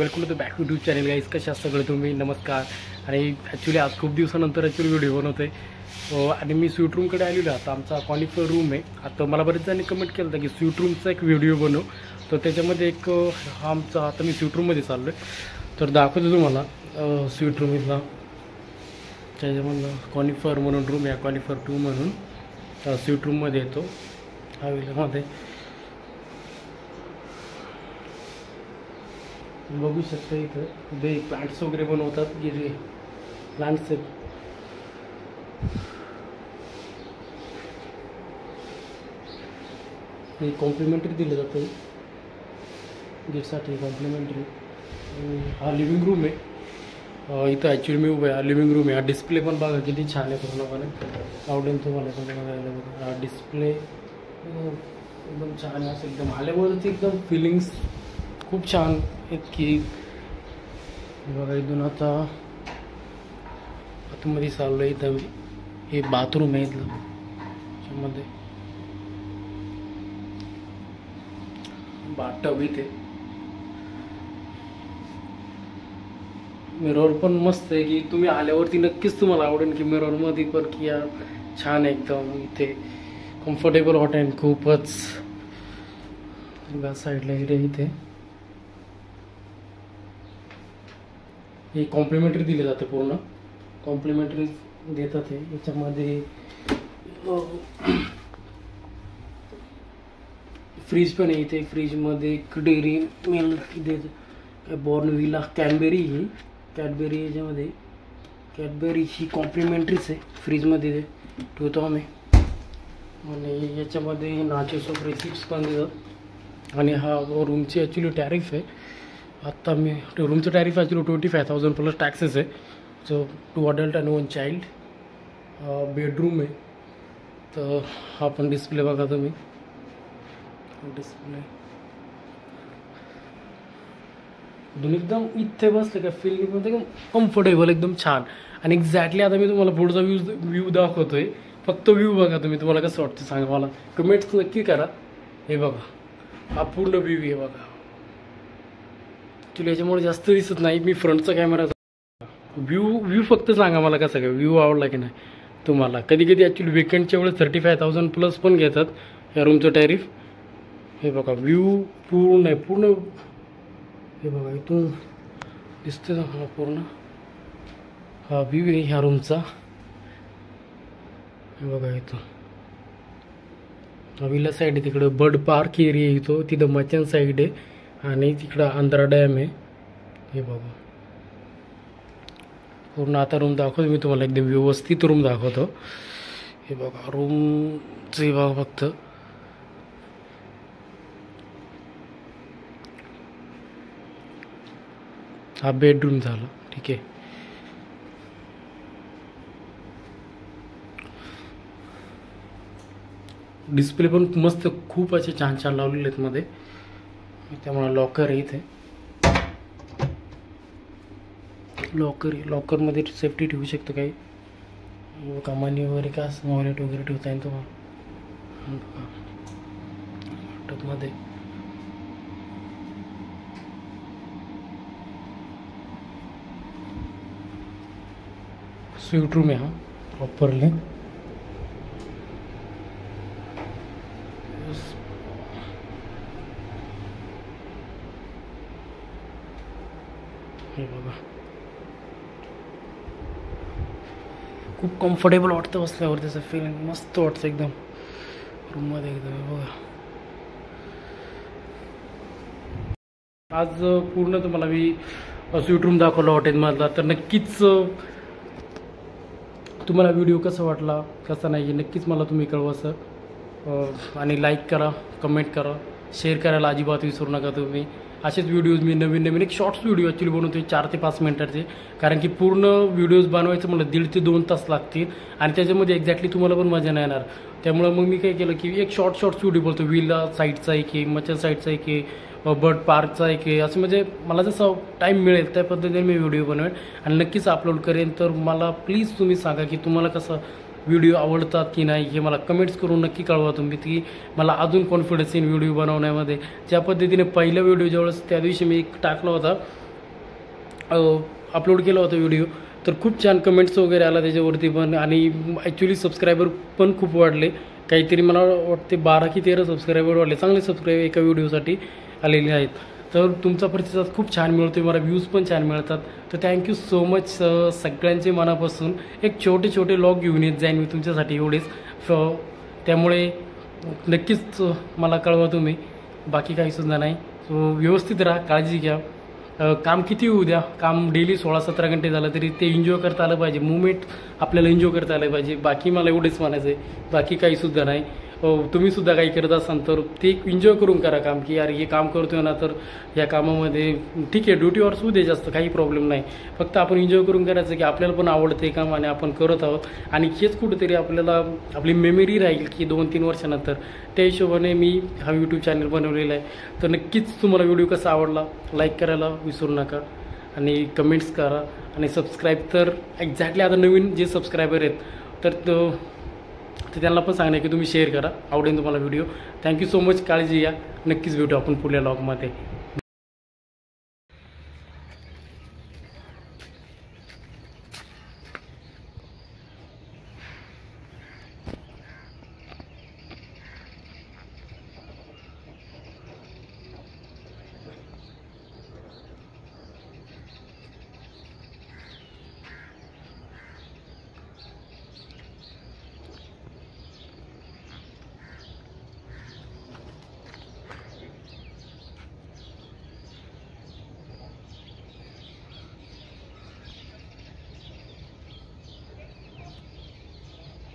Welcome to back YouTube channel guys. कशा सगळे तुम्ही? नमस्कार. आणि ॲक्च्युली आज खूप दिवसानंतर ॲक्च्युली व्हिडिओ बनवतो आहे आणि मी स्वीट रूमकडे आलेलो. आता आमचा कॉनिफर रूम आहे. आता मला बरेच जणांनी कमेंट केलं होतं की स्वीट रूमचा एक व्हिडिओ बनव, तर त्याच्यामध्ये एक आमचा आता मी स्वीट रूममध्ये चाललो आहे, तर दाखवतो तुम्हाला स्वीट रूम इथला. त्याच्यामधलं कॉनिफर म्हणून रूम आहे, कॉनिफर 2 म्हणून स्वीट रूममध्ये येतो हवेलीमध्ये. बघू शकता इथं ते प्लांट्स वगैरे बनवतात, गिरी प्लांट्स आहेत. हे कॉम्प्लिमेंटरी दिलं जातं गिफ्टसाठी, कॉम्प्लिमेंटरी. हा लिव्हिंग रूम आहे. इथं ॲक्च्युली मी उभं आहे. हा लिव्हिंग रूम आहे. हा डिस्प्ले पण बघा किती छान आहे, पूर्णपणे आवडेल तुम्हाला पण बघायला. बघा हा डिस्प्ले एकदम छान आहे, असं एकदम आल्यावरच एकदम फिलिंग्स खूप छान आहेत की बघा. इथून आता आतमध्ये चाललो आहे. इथं हे बाथरूम आहे इथलं, त्याच्यामध्ये बाथटब इथे. मिरर पण मस्त आहे की तुम्ही आल्यावरती नक्कीच तुम्हाला आवडेल की मिररमध्ये पण की यार छान आहे एकदम. इथे कम्फर्टेबल हॉटेल खूपच. साईडला एरिया इथे हे कॉम्प्लिमेंटरी दिले जाते, पूर्ण कॉम्प्लिमेंटरी देतात. हे याच्यामध्ये फ्रीज पण आहे. इथे फ्रीजमध्ये एक डेअरी मिल्क देत, बॉर्नविला कॅडबेरी. ही कॅडबेरी याच्यामध्ये कॅडबेरी ही कॉम्प्लिमेंटरीच आहे, फ्रीजमध्ये ठेवतो आम्ही. आणि याच्यामध्ये नाचोस वगैरे चिप्स पण देतात. आणि हा रूमची ॲक्च्युली टॅरिफ आहे. आत्ता मी रूमचं टॅरिफ ॲक्च्युली 25,000 प्लस टॅक्सेस आहे. सो 2 अडल्ट आणि 1 चाइल्ड. बेडरूम आहे. तर हा पण डिस्प्ले बघा तुम्ही. डिस्प्ले दोन एकदम इथे बसले का फीलिंगमध्ये एकदम कम्फर्टेबल, एकदम छान. आणि एक्झॅक्टली आता मी तुम्हाला पुढचा व्ह्यू दाखवतोय. फक्त व्ह्यू बघा तुम्ही, तुम्हाला कसं वाटतं सांगा मला, कमेंट्स नक्की करा. हे बघा हा पूर्ण व्ह्यू आहे बघा. ॲक्च्युली याच्यामुळे जास्त दिसत नाही, मी फ्रंटचा कॅमेरा. व्ह्यू फक्त सांगा मला कसा काय व्ह्यू आवडला की नाही तुम्हाला. कधी कधी ॲक्च्युली विकेंडच्या वेळेस 35,000 प्लस पण घेतात या रूमचं टॅरिफ. हे बघा व्ह्यू पूर्ण आहे, पूर्ण. हे बघा इथून दिसते तुम्हाला पूर्ण हा व्ह्यू आहे ह्या रूमचा. हे बघा इथून विला साईड आहे, तिकडं बर्ड पार्क एरिया येतो, तिथं मचन साईड आहे आणि तिकडं आंध्रा डॅम आहे. हे बघा पूर्ण. आता रूम दाखवतो मी तुम्हाला, एकदम व्यवस्थित रूम दाखवतो. हे बघा रूमचे बघा फक्त. हा बेडरूम झाला, ठीक आहे. डिस्प्ले पण मस्त, खूप असे छान छान लावलेले आहेत मध्ये. त्यामुळे लॉकर आहे इथे. लॉकरमध्ये सेफ्टी ठेवू शकतो काही कमानी वगैरे, का वॉलेट वगैरे ठेवता येईल तुम्हाला. लॅपटॉपमध्ये स्वीट रूम आहे हा प्रॉपरली. हे बघा खूप कम्फर्टेबल वाटतं बसल्यावर, त्याचं फिलिंग मस्त वाटतं एकदम रूममध्ये एकदम. हे बघा आज पूर्ण तुम्हाला मी स्वीट रूम दाखवला हॉटेलमधला. तर नक्कीच तुम्हाला व्हिडिओ कसा वाटला कसा नाही नक्कीच मला तुम्ही कळवा सर. आणि लाईक करा, कमेंट करा, शेअर करायला अजिबात विसरू नका तुम्ही. असेच व्हिडिओज मी नवीन एक शॉर्ट्स व्हिडिओ ॲक्च्युली बनवतो 4 ते 5 मिनिटाचे, कारण की पूर्ण व्हिडिओज बनवायचं मला 1.5 ते 2 तास लागतील आणि त्याच्यामध्ये एक्झॅक्टली तुम्हाला पण मजा नाही येणार. त्यामुळं मग मी काय केलं की एक शॉर्ट्स व्हिडिओ बोलतो. विला साईडचा एक आहे, मचन साईडचा एक आहे, बर्ड पार्कचा एक आहे. असं म्हणजे मला जसं टाईम मिळेल त्या पद्धतीने मी व्हिडिओ बनवेन आणि नक्कीच अपलोड करेन. तर मला प्लीज तुम्ही सांगा की तुम्हाला कसं व्हिडिओ आवडतात की नाही हे मला कमेंट्स करून नक्की कळवा तुम्ही, की मला अजून कॉन्फिडन्स येईल व्हिडिओ बनवण्यामध्ये. ज्या पद्धतीने पहिला व्हिडिओ ज्यावेळेस त्या दिवशी मी टाकला होता अपलोड केला होता व्हिडिओ, तर खूप छान कमेंट्स वगैरे आला त्याच्यावरती पण, आणि ॲक्च्युली सबस्क्रायबर पण खूप वाढले. काहीतरी मला वाटते 12 की 13 सबस्क्रायबर वाढले. चांगले सबस्क्रायबर एका व्हिडिओसाठी आलेले आहेत. तर तुमचा प्रतिसाद खूप छान मिळतो, मला व्ह्यूज पण छान मिळतात. तर थँक्यू सो मच सगळ्यांचे मनापासून. एक छोटे छोटे व्लॉग घेऊन येत जाईन मी तुमच्यासाठी एवढेच. त्यामुळे नक्कीच मला कळवा तुम्ही, बाकी काहीसुद्धा नाही. सो व्यवस्थित राहा, काळजी घ्या. काम किती होऊ द्या, काम डेली 16-17 घंटे झालं तरी ते एन्जॉय करता आलं पाहिजे, मुवमेंट आपल्याला एन्जॉय करता आलं पाहिजे. बाकी मला एवढंच म्हणायचं आहे, बाकी काहीसुद्धा नाही. तुम्हीसुद्धा काही करत असाल तर ते एन्जॉय करून करा काम, की यार हे काम करतोय ना, तर या कामामध्ये ठीक आहे ड्युटीवर होऊ दे जास्त, काही प्रॉब्लेम नाही. फक्त आपण एन्जॉय करून करायचं, की आपल्याला पण आवडतं हे काम आणि आपण करत आहोत. आणि हेच कुठेतरी आपल्याला आपली मेमरी राहील की 2-3 वर्षानंतर. त्या हिशोबाने मी हा यूट्यूब चॅनल बनवलेला आहे. तर नक्कीच तुम्हाला व्हिडिओ कसा आवडला लाईक करायला विसरू नका, आणि कमेंट्स करा, आणि सबस्क्राईब तर एक्झॅक्टली आता नवीन जे सबस्क्रायबर आहेत तर त्यांना पण सांगणार की तुम्ही शेअर करा, आवडेल तुम्हाला व्हिडिओ. थँक्यू सो मच, काळजी घ्या. नक्कीच भेटू आपण पुढल्या व्लॉगमध्ये.